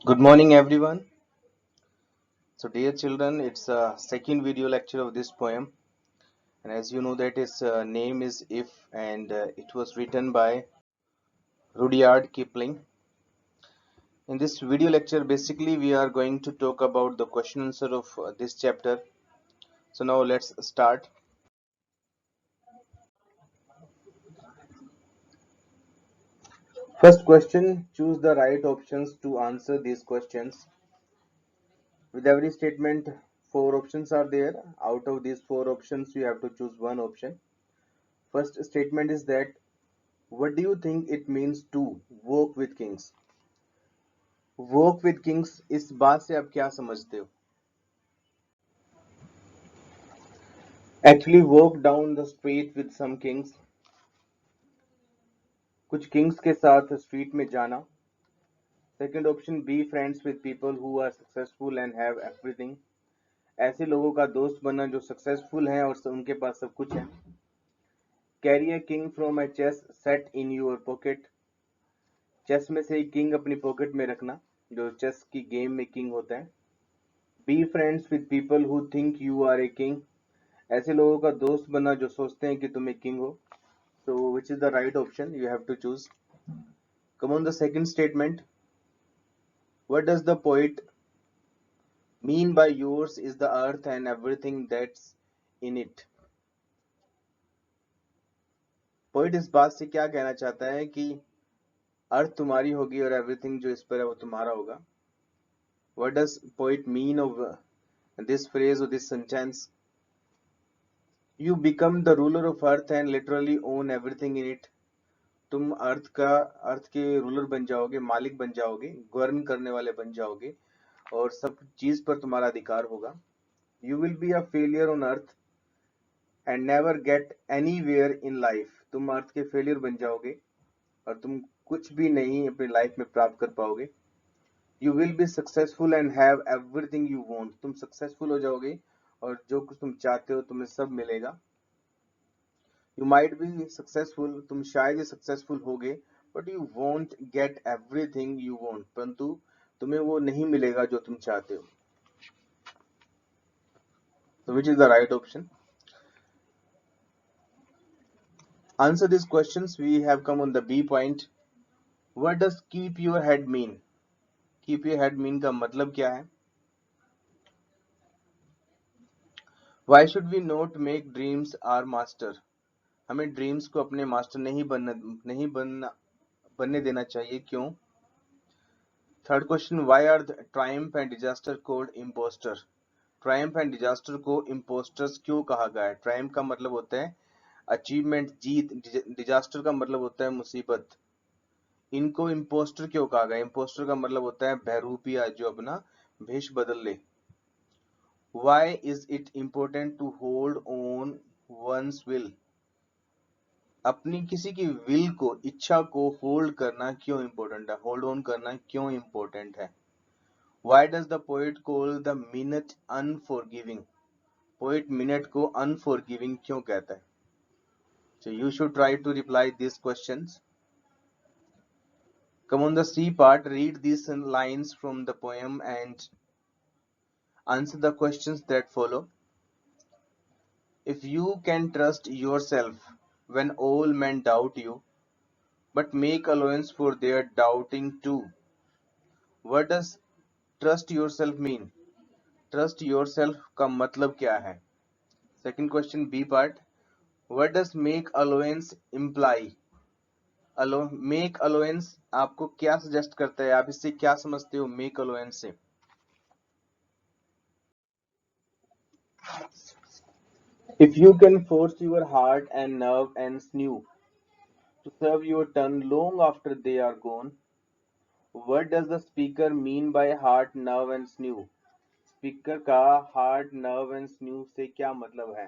Good morning, everyone. So, dear children, it's a second video lecture of this poem, and as you know, that its name is "If," and it was written by Rudyard Kipling. In this video lecture, basically, we are going to talk about the question answer of this chapter. So, now let's start. First question: choose the right options to answer these questions. With every statement, four options are there. Out of these four options, you have to choose one option. First statement is that what do you think it means to walk with kings? Walk with kings, इस बात से आप क्या समझते हो? Actually walk down the street with some kings. कुछ Kings के साथ स्ट्रीट में जाना. Second option, be friends with people who are successful and have everything. ऐसे लोगों का दोस्त बनना जो सक्सेसफुल हैं और उनके पास सब कुछ है. Carry a king from a chess set in your pocket. Chess में से एक किंग अपनी पॉकेट में रखना जो चेस की गेम में किंग होता है. Be friends with people who think you are a king. ऐसे लोगों का दोस्त बनना जो सोचते हैं कि तुम एक किंग हो. So which is the right option? You have to choose. Come on, the second statement. What does the poet mean by yours is the earth and everything that's in it? Poet इस बात से क्या कहना चाहता है कि अर्थ तुम्हारी होगी और एवरीथिंग जो इस पर है वो तुम्हारा होगा. What does poet mean of this phrase or this sentence? You become the ruler of earth and literally own everything in it. तुम अर्थ के रूलर बन जाओगे, मालिक बन जाओगे, गवर्न करने वाले बन जाओगे और सब चीज पर तुम्हारा अधिकार होगा. You will be a failure on earth and never get anywhere in life. तुम अर्थ के फेलियर बन जाओगे और तुम कुछ भी नहीं अपनी लाइफ में प्राप्त कर पाओगे. You will be successful and have everything you want. तुम सक्सेसफुल हो जाओगे और जो कुछ तुम चाहते हो तुम्हें सब मिलेगा. You might be successful, तुम शायद ही सक्सेसफुल होगे, but you won't get everything you want. परंतु तुम्हें वो नहीं मिलेगा जो तुम चाहते हो. So which is the right option? Answer these questions. We have come on the B point. What does keep your head mean? Keep your head mean का मतलब क्या है? Why should we not make dreams our master? हमें dreams को अपने master बनने देना चाहिए. क्यों? Third question, why are triumph and disaster called imposter? Triumph and disaster को इम्पोस्टर्स क्यों कहा गया है? ट्रायम्फ का मतलब होता है अचीवमेंट, जीत. डिजास्टर का मतलब होता है मुसीबत. इनको इम्पोस्टर क्यों कहा गया? इम्पोस्टर का मतलब होता है बहरूपिया जो अपना भेष बदल ले. Why is it important to hold on one's will? अपनी किसी की विल को, इच्छा को होल्ड करना क्यों इम्पोर्टेंट है? होल्ड ऑन करना क्यों इम्पोर्टेंट है? Why does the poet call the minute unforgiving? Poet minute को unforgiving क्यों कहता है? So you should try to reply these questions. Come on, the C part. Read these lines from the poem and answer the questions that follow. If you can trust yourself when all men doubt you, but make allowance for their doubting too. What does trust yourself mean? Trust yourself का मतलब क्या है? Second question, B part. What does make allowance imply? Make allowance आपको क्या suggest करता है? आप इससे क्या समझते हो make allowance से? If you can force your heart and nerve and sinew to serve your turn long after they are gone, what does the speaker mean by heart, nerve and sinew? Speaker का heart, nerve and sinew से क्या मतलब है?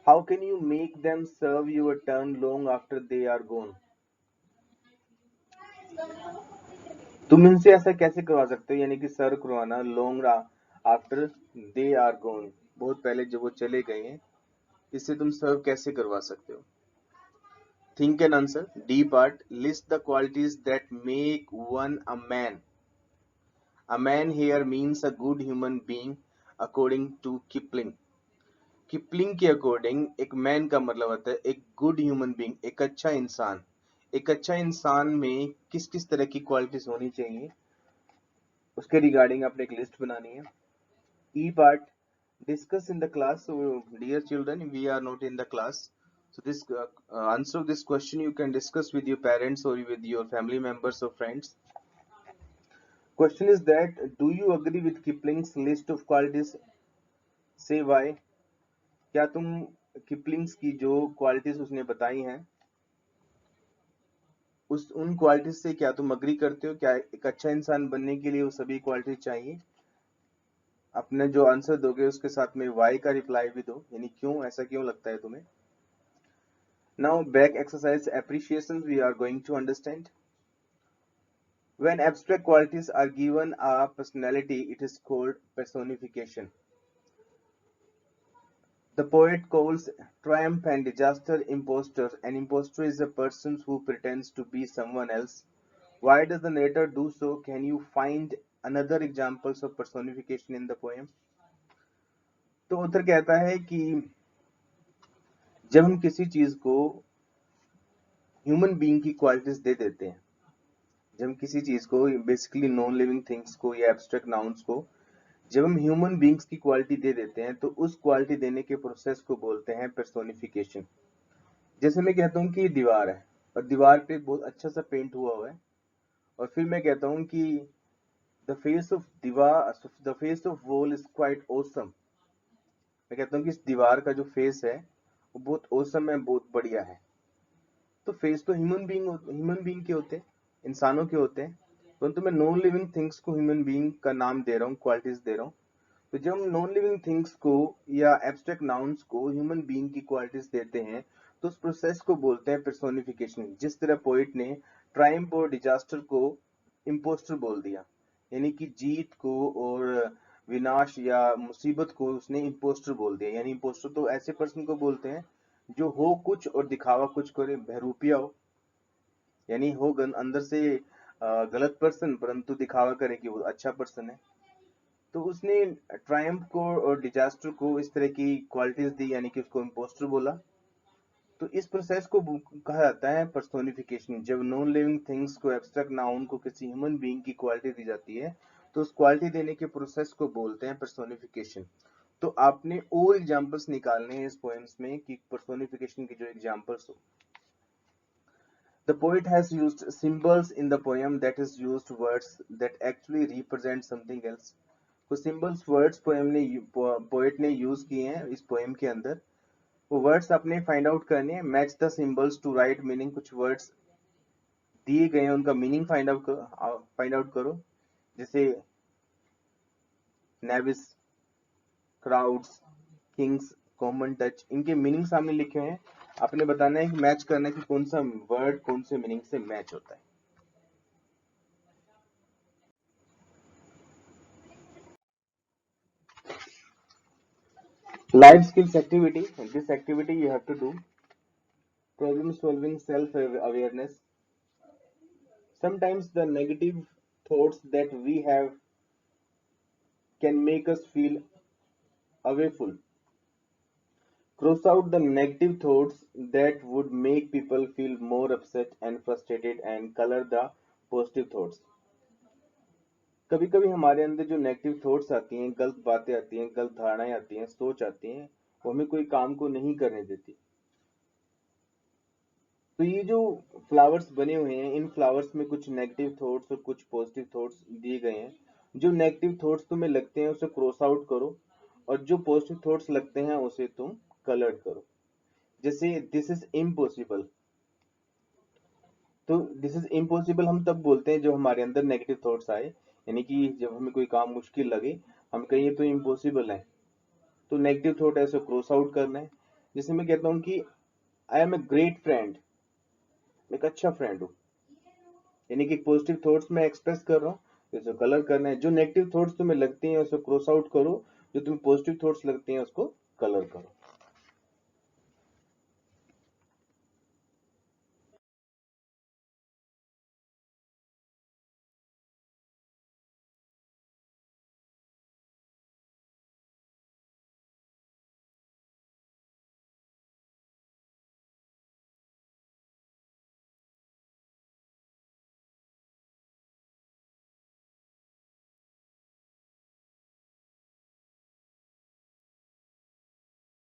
How can you make them serve your turn long after they are gone? तुम इनसे ऐसा कैसे करवा सकते हो? यानी कि सर्व करवाना लॉन्ग आफ्टर दे आर गोन, बहुत पहले जब वो चले गए हैं, इससे तुम सर्व कैसे करवा सकते हो? Think and answer. D part. List the qualities that make one a man. A man here means a good human being according to Kipling. Kipling के अकॉर्डिंग एक मैन का मतलब होता है एक गुड ह्यूमन बीइंग, एक अच्छा इंसान। एक अच्छा इंसान में किस किस तरह की क्वालिटीज होनी चाहिए उसके रिगार्डिंग आपने एक लिस्ट बनानी है। E part discuss in the class. Dear children, we are not in the class, so this answer this question you can discuss with your parents or with your family members or friends. Question is that, do you agree with Kipling's list of qualities? Say why. क्या तुम किपलिंग्स की जो qualities उसने बताई हैं उन qualities से क्या तुम अग्री करते हो? क्या एक अच्छा इंसान बनने के लिए वो सभी क्वालिटीज चाहिए? अपने जो आंसर दोगे उसके साथ में वाई का रिप्लाई भी दो, यानी क्यों, ऐसा क्यों लगता है तुम्हें। Now back exercise appreciation we are going to understand. When abstract qualities are given a personality, it is called personification. The poet calls triumph and disaster impostor. An impostor is a person who pretends to be someone else. Why does the narrator do so? Can you find another examples of personification in the poem? तो उत्तर कहता है कि जब हम किसी चीज को human being की क्वालिटीज दे देते हैं, जब हम किसी चीज को बेसिकली नॉन लिविंग थिंग्स को या एब्स्ट्रैक्ट नाउन्स को जब हम ह्यूमन बीइंग्स की क्वालिटी दे देते हैं तो उस क्वालिटी देने के प्रोसेस को बोलते हैं पर्सोनिफिकेशन। जैसे मैं कहता हूँ कि दीवार है और दीवार पे बहुत अच्छा सा पेंट हुआ है और फिर मैं कहता हूँ कि द फेस ऑफ दीवार, the face of wall is quite awesome. मैं कहता हूँ कि इस दीवार का जो फेस है वो बहुत ऑसम है, बहुत बढ़िया है। तो फेस तो ह्यूमन बीइंग के होते हैं, इंसानों के होते हैं, परंतु मैं नॉन लिविंग थिंग्स को ह्यूमन बीइंग का नाम दे रहा हूँ, क्वालिटीज दे रहा हूँ। तो जब हम नॉन लिविंग थिंग्स को या एब्स्ट्रैक्ट नाउन्स को ह्यूमन बीइंग की क्वालिटीज देते हैं तो उस प्रोसेस को बोलते हैं पर्सोनिफिकेशन। जिस तरह पोइट ने ट्रायम्फ और डिजास्टर को इम्पोस्टर बोल दिया, यानी कि जीत को और विनाश या मुसीबत को उसने इम्पोस्टर बोल दिया। यानी इम्पोस्टर तो ऐसे पर्सन को बोलते हैं जो हो कुछ और दिखावा कुछ करे, बहरूपिया हो, यानी हो अंदर से गलत पर्सन परंतु दिखावा करे कि वो अच्छा पर्सन है। तो उसने ट्रायम्फ को और डिजास्टर को इस तरह की क्वालिटीज दी, यानी कि उसको इम्पोस्टर बोला। तो इस प्रोसेस को कहा जाता है पर्सोनिफिकेशन। जब नॉन लिविंग थिंग्स को एब्स्ट्रैक्ट नाउन को किसी ह्यूमन बीइंग की क्वालिटी दी जाती है तो उस क्वालिटी देने के प्रोसेस को बोलते हैं पर्सोनिफिकेशन। तो आपने और एग्जांपल्स निकालने हैं इस पोएम्स में कि पर्सोनिफिकेशन की जो एग्जांपल्स हो। The poet has used symbols in the poem, that is used words that actually represent something else. तो सिंबल्स वर्ड्स पोएट ने यूज किए हैं इस पोएम के अंदर। वो वर्ड्स आपने फाइंड आउट करने हैं। Match the symbols to right meaning. कुछ वर्ड्स दिए गए हैं, उनका मीनिंग फाइंड आउट करो। जैसे knaves, crowds, kings, common touch, इनके मीनिंग सामने लिखे हैं। आपने बताना है कि मैच करना है कि कौन सा वर्ड कौन से मीनिंग से मैच होता है। Life skills activity. This activity you have to do. Problem solving, self awareness. Sometimes the negative thoughts that we have can make us feel awayful. Cross out the negative thoughts that would make people feel more upset and frustrated and color the positive thoughts. कभी कभी हमारे अंदर जो negative thoughts आती हैं, गलत बातें आती हैं, गलत धारणाएं आती हैं, सोच आती हैं, वो हमें कोई काम को नहीं करने देती। तो ये जो फ्लावर्स बने हुए हैं, इन फ्लावर्स में कुछ नेगेटिव थॉट्स और कुछ पॉजिटिव थॉट्स दिए गए हैं। जो नेगेटिव थॉट्स तुम्हें लगते हैं उसे क्रॉस आउट करो और जो पॉजिटिव थॉट्स लगते हैं उसे तुम कलर करो। जैसे दिस इज इम्पॉसिबल। तो दिस इज इम्पॉसिबल हम तब बोलते हैं जब हमारे अंदर नेगेटिव थॉट्स आए, यानी कि जब हमें कोई काम मुश्किल लगे, हम कहें ये तो इम्पॉसिबल है, तो नेगेटिव थॉट ऐसे क्रॉस आउट करना है। जैसे मैं कहता हूँ कि I am a great friend, एक अच्छा फ्रेंड हूँ, यानी कि पॉजिटिव थॉट्स में एक्सप्रेस कर रहा हूँ, इसको कलर करना है। जो नेगेटिव थॉट्स तुम्हें लगते हैं उसको क्रॉस आउट करो, जो तुम्हें पॉजिटिव थॉट्स लगते हैं उसको कलर करो।